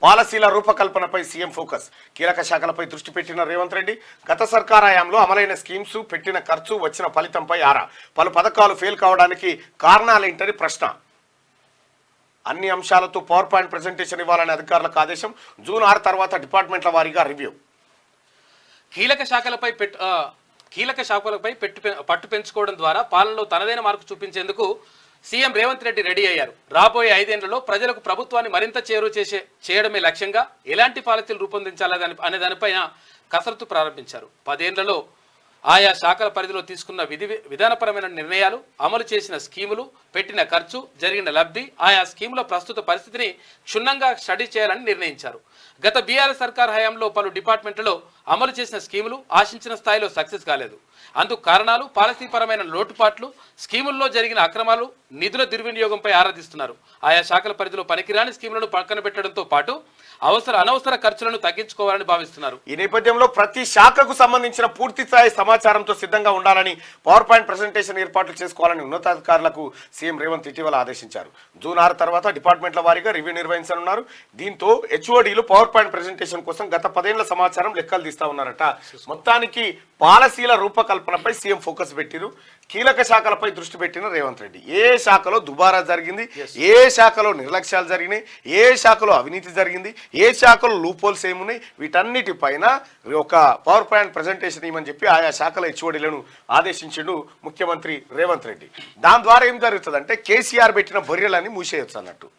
పాలసీల రూపకల్పనపై CM focus. కీలక శాఖలపై దృష్టి పెట్టిన రేవంత్ రెడ్డి గత సర్కార్ హయాంలో అమలైన స్కీమ్స్, పెట్టిన ఖర్చు, వచ్చిన ఫలితంపై ఆరా. పలు పథకాలు ఫెయిల్ కావడానికి కారణాలేంటని ప్రశ్న. అన్ని అంశాలతో పవర్ పాయింట్ ప్రెజెంటేషన్ ఇవ్వాలని అధికారులకు ఆదేశం. జూన్ 6 తర్వాత డిపార్ట్మెంట్ల వారీగా రివ్యూ. కీలక శాఖలపై పట్టు పెంచుకోవడం ద్వారా పాలనలో తనదైన మార్కు చూపించేందుకు సీఎం రేవంత్ రెడ్డి రెడీ అయ్యారు. రాబోయే 5 ఏళ్లలో ప్రజలకు ప్రభుత్వాన్ని మరింత చేరువ చేయడమే లక్ష్యంగా ఎలాంటి పాలసీలు రూపొందించాలని అనే దానిపైన కసరత్తు ప్రారంభించారు. 10 ఏళ్లలో ఆయా శాఖల పరిధిలో తీసుకున్న విధానపరమైన నిర్ణయాలు, అమలు చేసిన స్కీములు, పెట్టిన ఖర్చు, జరిగిన లబ్ధి, ఆయా స్కీముల ప్రస్తుత పరిస్థితిని క్షుణ్ణంగా స్టడీ చేయాలని నిర్ణయించారు. గత బీఆర్ఎస్ సర్కార్ హయాంలో పలు డిపార్ట్మెంట్లలో అమలు చేసిన స్కీములు ఆశించిన స్థాయిలో సక్సెస్ కాలేదు. అందుకు కారణాలు పాలసీపరమైన లోటుపాట్లు, స్కీముల్లో జరిగిన అక్రమాలు, నిధుల దుర్వినియోగంపై ఆరాధిస్తున్నారు. ఆయా శాఖల పరిధిలో పనికిరాని స్కీములను పక్కన పెట్టడంతో పాటు అనవసర ఖర్చులను తగ్గించుకోవాలని భావిస్తున్నారు. ఈ నేపథ్యంలో ప్రతి శాఖకు సంబంధించిన పూర్తి స్థాయి సమాచారంతో సిద్ధంగా ఉండాలని, పవర్ పాయింట్ ప్రెజెంటేషన్ ఏర్పాట్లు చేసుకోవాలని ఉన్నతాధికారులకు సీఎం రేవంత్ ఇటీవల ఆదేశించారు. జూన్ 6 తర్వాత డిపార్ట్మెంట్ల వారీగా రివ్యూ నిర్వహించనున్నారు. దీంతో హెచ్ఓడీలు పవర్ పాయింట్ ప్రెజెంటేషన్ కోసం గత 10 ఏళ్ల సమాచారం లెక్కలు తీస్తా ఉన్నారట. మొత్తానికి పాలసీల రూపకల్పనపై సీఎం ఫోకస్ పెట్టిరు. కీలక శాఖలపై దృష్టి పెట్టిన రేవంత్ రెడ్డి ఏ శాఖలో దుబారా జరిగింది, ఏ శాఖలో నిర్లక్ష్యాలు జరిగినాయి, ఏ శాఖలో అవినీతి జరిగింది, ఏ శాఖలో లూపోల్స్ ఏమున్నాయి, వీటన్నిటిపైన ఒక పవర్ పాయింట్ ప్రజెంటేషన్ ఇవ్వమని చెప్పి ఆయా శాఖల హెచ్ఓడీలను ఆదేశించిండు ముఖ్యమంత్రి రేవంత్ రెడ్డి. దాని ద్వారా ఏం జరుగుతుందంటే కేసీఆర్ పెట్టిన బొర్రెలని మూసేయొచ్చు అన్నట్టు.